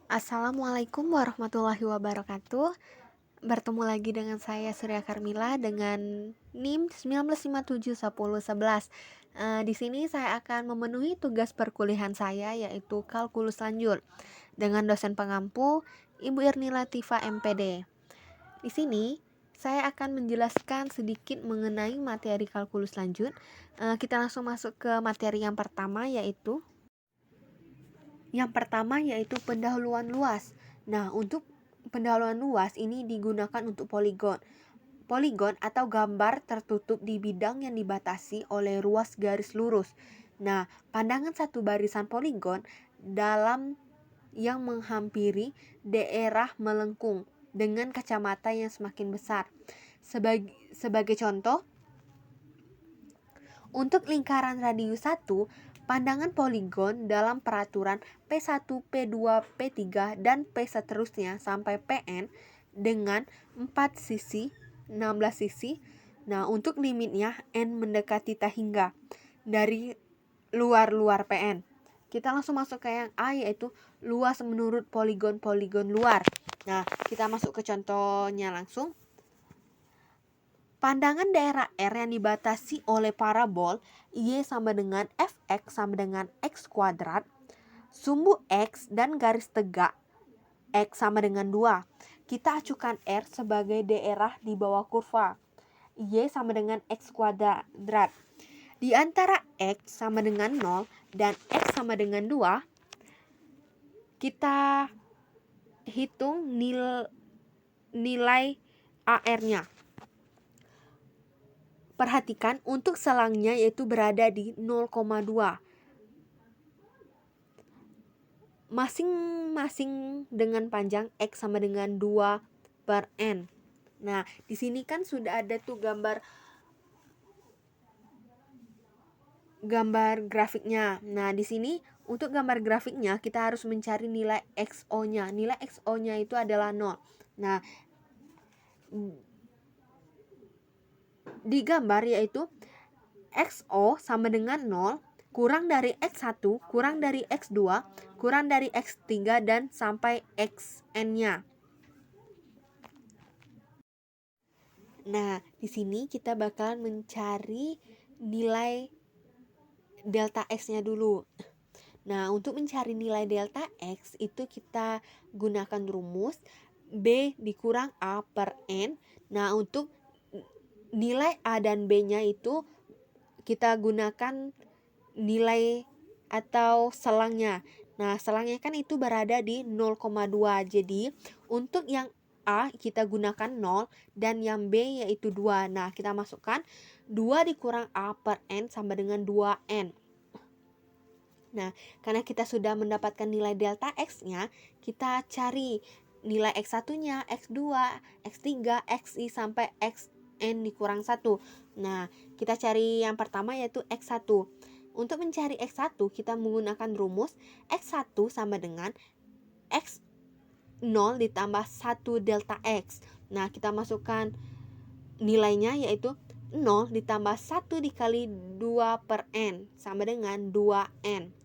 Assalamualaikum warahmatullahi wabarakatuh. Bertemu lagi dengan saya Surya Karmila dengan NIM 19571011. Di sini saya akan memenuhi tugas perkuliahan saya yaitu kalkulus lanjut dengan dosen pengampu Ibu Irni Latifa MPD. Di sini saya akan menjelaskan sedikit mengenai materi kalkulus lanjut. Kita langsung masuk ke materi yang pertama yaitu pendahuluan luas. Nah, untuk pendahuluan luas ini digunakan untuk poligon. Poligon atau gambar tertutup di bidang yang dibatasi oleh ruas garis lurus. Nah, pandangan satu barisan poligon dalam yang menghampiri daerah melengkung dengan kacamata yang semakin besar. Sebagai contoh, untuk lingkaran radius 1, pandangan poligon dalam peraturan P1, P2, P3, dan P seterusnya sampai Pn dengan 4 sisi, 16 sisi. Nah, untuk limitnya N mendekati tak hingga dari luar Pn. Kita langsung masuk ke yang A, yaitu luas menurut poligon-poligon luar. Nah, kita masuk ke contohnya langsung. Pandangan daerah R yang dibatasi oleh parabol Y sama dengan Fx sama dengan X kuadrat, sumbu X dan garis tegak X sama dengan 2. Kita acukan R sebagai daerah di bawah kurva Y sama dengan X kuadrat. Di antara X sama dengan 0 dan X sama dengan 2, kita hitung nilai AR-nya. Perhatikan untuk selangnya yaitu berada di 0,2. Masing-masing dengan panjang X sama dengan 2 per N. Nah, di sini kan sudah ada tuh gambar grafiknya. Nah, di sini untuk gambar grafiknya kita harus mencari nilai XO-nya. Nilai XO-nya itu adalah 0. Nah, di gambar yaitu XO sama dengan 0 kurang dari X1 kurang dari X2 kurang dari X3 dan sampai XN-nya. Nah, di sini kita bakalan mencari nilai delta X-nya dulu. Nah, untuk mencari nilai delta X itu kita gunakan rumus B dikurang A per N. Nah, untuk nilai A dan B-nya itu kita gunakan nilai atau selangnya. Nah, selangnya kan itu berada di 0,2. Jadi, untuk yang A kita gunakan 0 dan yang B yaitu 2. Nah, kita masukkan 2 dikurang A per N sama dengan 2N. Nah, karena kita sudah mendapatkan nilai delta X-nya, kita cari nilai X1-nya, X2, X3, XI sampai XN dikurang 1. Nah, kita cari yang pertama yaitu X1. Untuk mencari X1, kita menggunakan rumus X1 sama dengan X0 ditambah 1 delta X. Nah, kita masukkan nilainya yaitu 0 ditambah 1 dikali 2 per N sama dengan 2N.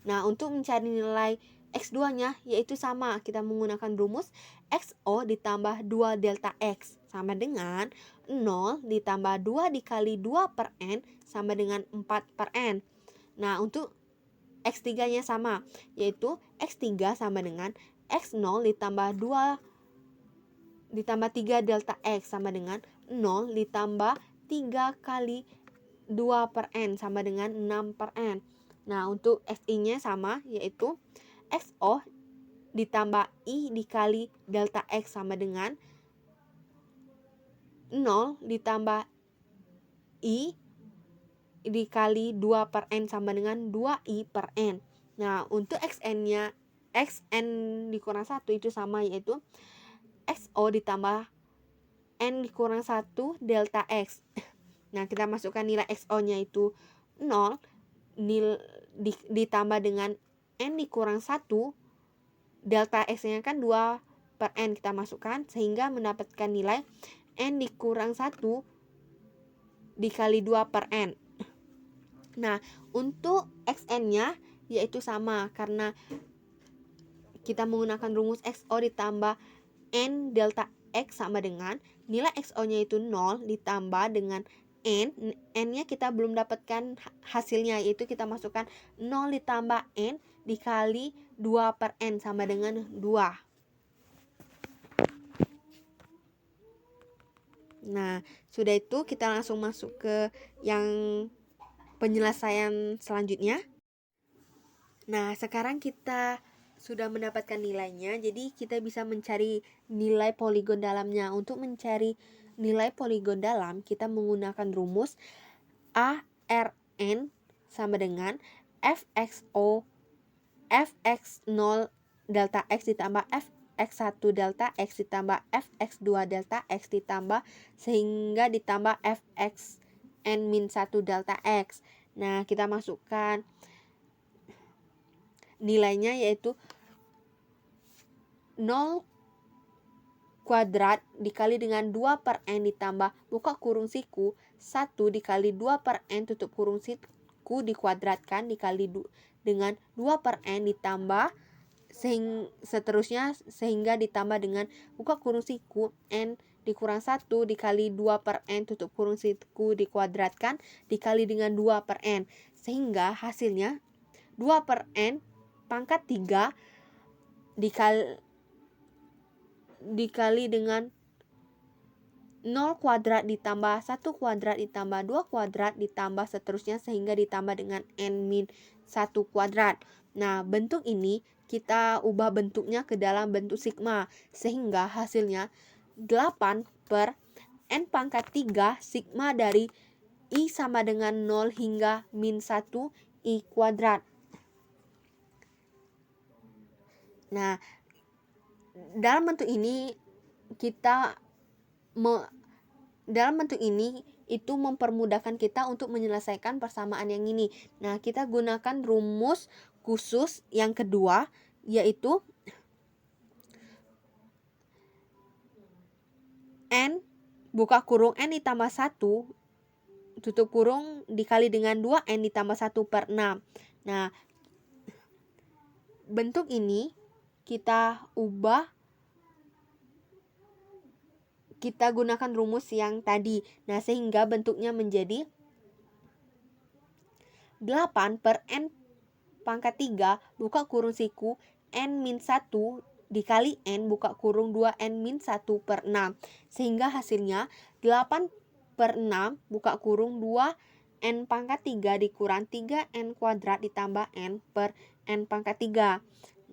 Nah, untuk mencari nilai X2-nya yaitu sama, kita menggunakan rumus XO ditambah 2 delta X sama dengan 0 ditambah 2 dikali 2 per N sama dengan 4 per N. Nah, untuk X3-nya sama, yaitu X3 sama dengan X0 ditambah 2 ditambah 3 delta X sama dengan 0 ditambah 3 kali 2 per N sama dengan 6 per N. Nah, untuk XI-nya sama, yaitu XO ditambah I dikali delta X sama dengan 0 ditambah I dikali 2 per N sama dengan 2I per N. Nah, untuk XN-nya, XN dikurang 1 itu sama, yaitu XO ditambah N dikurang 1 delta X. Nah, kita masukkan nilai XO-nya itu 0 ditambah dengan N dikurang 1 delta X-nya kan 2 per N, kita masukkan sehingga mendapatkan nilai N dikurang 1 dikali 2 per N. Nah, untuk XN-nya yaitu sama karena kita menggunakan rumus XO ditambah N delta X sama dengan nilai XO-nya itu 0 ditambah dengan N-nya kita belum dapatkan hasilnya, yaitu kita masukkan 0 ditambah N dikali 2 per N sama dengan 2. Nah, sudah itu kita langsung masuk ke yang penyelesaian selanjutnya. Nah, sekarang kita sudah mendapatkan nilainya, jadi kita bisa mencari nilai poligon dalamnya. Untuk mencari nilai poligon dalam, kita menggunakan rumus ARN sama dengan fxo fx0 delta x ditambah fx1 delta x ditambah fx2 delta x ditambah sehingga ditambah fxn-1 delta x. Nah, kita masukkan nilainya yaitu 0 kuadrat dikali dengan 2 per N ditambah buka kurung siku 1 dikali 2 per N tutup kurung siku dikuadratkan dikali dengan 2 per N ditambah seterusnya sehingga ditambah dengan buka kurung siku N dikurang 1 dikali 2 per N tutup kurung siku dikuadratkan dikali dengan 2 per N sehingga hasilnya 2 per N pangkat 3 dikali dengan 0 kuadrat ditambah 1 kuadrat ditambah 2 kuadrat ditambah seterusnya sehingga ditambah dengan N-1 kuadrat. Nah, bentuk ini kita ubah bentuknya ke dalam bentuk sigma sehingga hasilnya 8 per N pangkat 3 sigma dari I sama dengan 0 hingga -1 I kuadrat. Nah, dalam bentuk ini itu mempermudahkan kita untuk menyelesaikan persamaan yang ini. Nah, kita gunakan rumus khusus yang kedua yaitu N buka kurung N ditambah 1 tutup kurung dikali dengan 2N ditambah 1 per 6. Nah, bentuk ini kita ubah, kita gunakan rumus yang tadi. Nah, sehingga bentuknya menjadi 8 per N pangkat 3 buka kurung siku N-1 dikali N buka kurung 2N-1 per 6. Sehingga hasilnya 8 per 6 buka kurung 2N pangkat 3 dikurang 3N kuadrat ditambah N per N pangkat 3.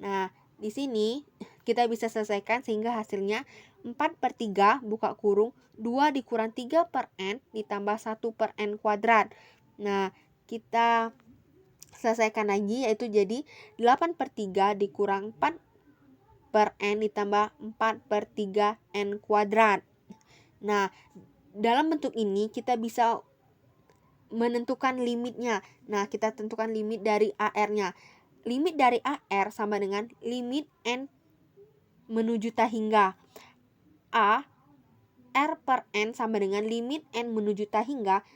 Nah, di sini kita bisa selesaikan sehingga hasilnya 4 per 3 buka kurung 2 dikurang 3 per N ditambah 1 per N kuadrat. Nah, kita selesaikan lagi yaitu jadi 8 per 3 dikurang 4 per N ditambah 4 per 3 N kuadrat. Nah, dalam bentuk ini kita bisa menentukan limitnya. Nah, kita tentukan limit dari AR-nya. Limit dari AR sama dengan limit N menuju tak hingga. A R per N sama dengan limit N menuju tak hingga.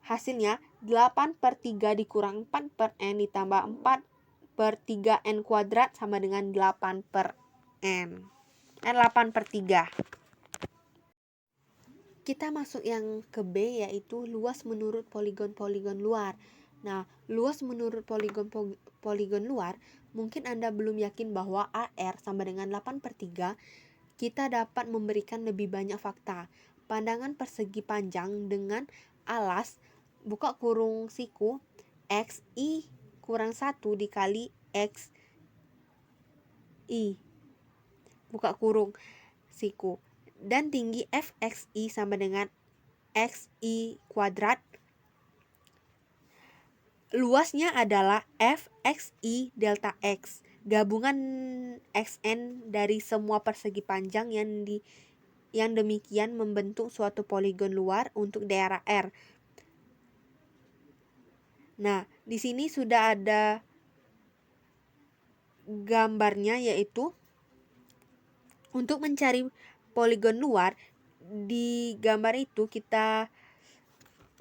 Hasilnya 8 per 3 dikurang 4 per N ditambah 4 per 3 N kuadrat sama dengan 8 per N. 8 per 3. Kita masuk yang ke B yaitu luas menurut poligon-poligon luar. Nah, luas menurut poligon luar, mungkin Anda belum yakin bahwa AR sama dengan 8 per 3, kita dapat memberikan lebih banyak fakta. Pandangan persegi panjang dengan alas, buka kurung siku, XI kurang 1 dikali XI, buka kurung siku. Dan tinggi FXI sama dengan XI kuadrat. Luasnya adalah FXI delta X, gabungan XN dari semua persegi panjang yang demikian membentuk suatu poligon luar untuk daerah R. Nah, di sini sudah ada gambarnya yaitu untuk mencari poligon luar di gambar itu kita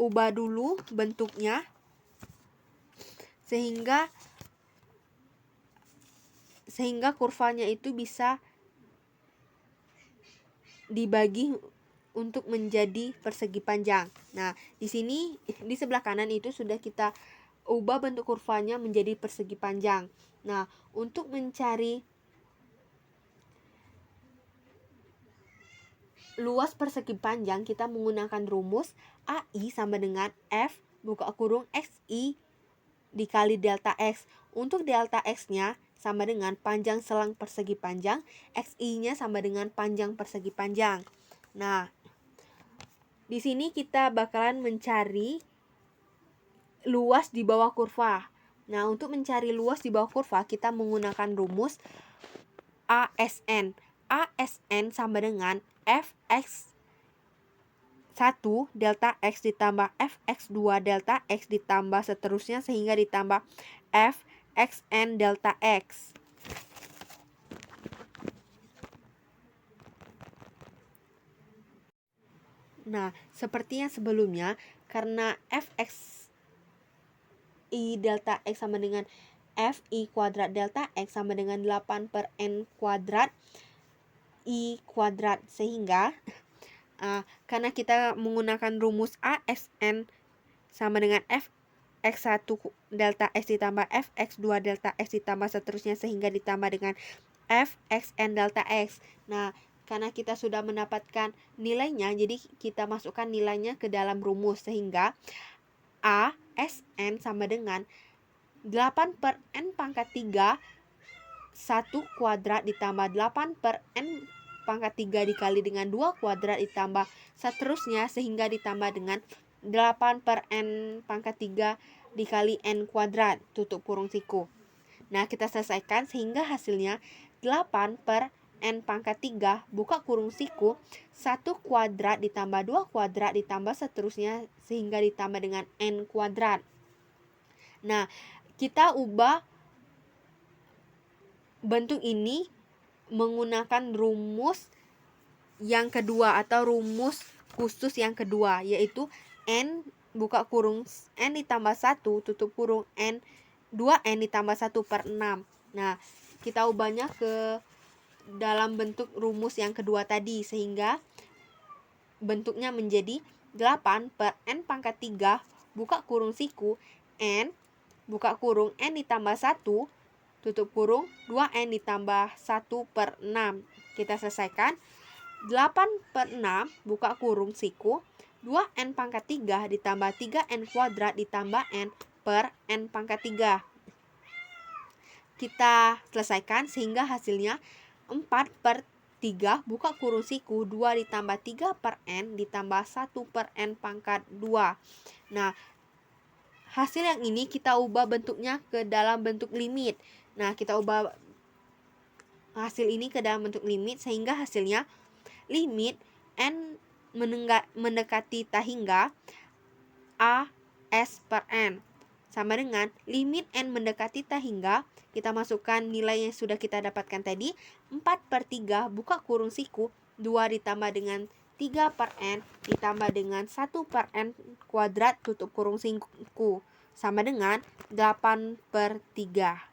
ubah dulu bentuknya sehingga kurvanya itu bisa dibagi untuk menjadi persegi panjang. Nah, di sini di sebelah kanan itu sudah kita ubah bentuk kurvanya menjadi persegi panjang. Nah, untuk mencari luas persegi panjang, kita menggunakan rumus AI sama dengan F buka kurung XI dikali delta X. Untuk delta X-nya sama dengan panjang selang persegi panjang, XI-nya sama dengan panjang persegi panjang. Nah, di sini kita bakalan mencari luas di bawah kurva. Nah, untuk mencari luas di bawah kurva, kita menggunakan rumus ASN. ASN sama dengan Fx 1 delta X ditambah Fx2 delta X ditambah seterusnya sehingga ditambah Fxn delta X. Nah, seperti yang sebelumnya, karena Fx I delta X sama dengan Fi kuadrat delta X sama dengan 8 per N kuadrat I kuadrat, sehingga karena kita menggunakan rumus ASN sama dengan Fx1 delta X ditambah Fx2 delta X ditambah seterusnya sehingga ditambah dengan Fxn delta X. Nah, karena kita sudah mendapatkan nilainya, jadi kita masukkan nilainya ke dalam rumus sehingga ASN sama dengan 8 per N pangkat 3 1 kuadrat ditambah 8 per N pangkat 3 dikali dengan 2 kuadrat ditambah seterusnya sehingga ditambah dengan 8 per N pangkat 3 dikali N kuadrat tutup kurung siku. Nah, kita selesaikan sehingga hasilnya 8 per N pangkat 3 buka kurung siku 1 kuadrat ditambah 2 kuadrat ditambah seterusnya sehingga ditambah dengan N kuadrat. Nah, kita ubah bentuk ini menggunakan rumus yang kedua atau rumus khusus yang kedua, yaitu N buka kurung N ditambah 1 tutup kurung N 2N ditambah 1 per 6. Nah, kita ubahnya ke dalam bentuk rumus yang kedua tadi sehingga bentuknya menjadi 8 per N pangkat 3 buka kurung siku N buka kurung N ditambah 1 tutup kurung 2N ditambah 1 per 6. Kita selesaikan 8 per 6 buka kurung siku 2N pangkat 3 ditambah 3N kuadrat ditambah N per N pangkat 3. Kita selesaikan sehingga hasilnya 4 per 3 buka kurung siku 2 ditambah 3 per N ditambah 1 per N pangkat 2. Nah, hasil yang ini kita ubah bentuknya ke dalam bentuk limit. Nah, kita ubah hasil ini ke dalam bentuk limit sehingga hasilnya limit N mendekati tak hingga A S per N sama dengan limit N mendekati tak hingga, kita masukkan nilai yang sudah kita dapatkan tadi 4 per 3 buka kurung siku 2 ditambah dengan 3 per N ditambah dengan 1 per N kuadrat tutup kurung siku sama dengan 8 per 3.